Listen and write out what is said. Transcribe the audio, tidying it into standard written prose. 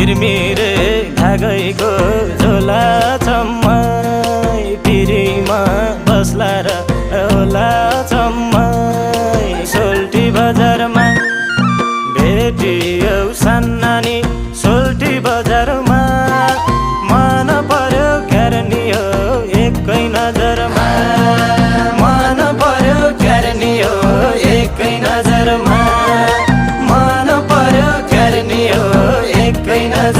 मिरमिरे धागैको झोला चम्मै पिरीमा बस्ला र होला चम्मै सोल्टी बजारमा भेटियौ सान्नानी सोल्टी बजारमा मन पर्यो क्यारनी हो एकै नजरमा मन पर्यो क्यारनी हो एकै नजरमा मन पर्यो क्यारनी हो एकै नजरमा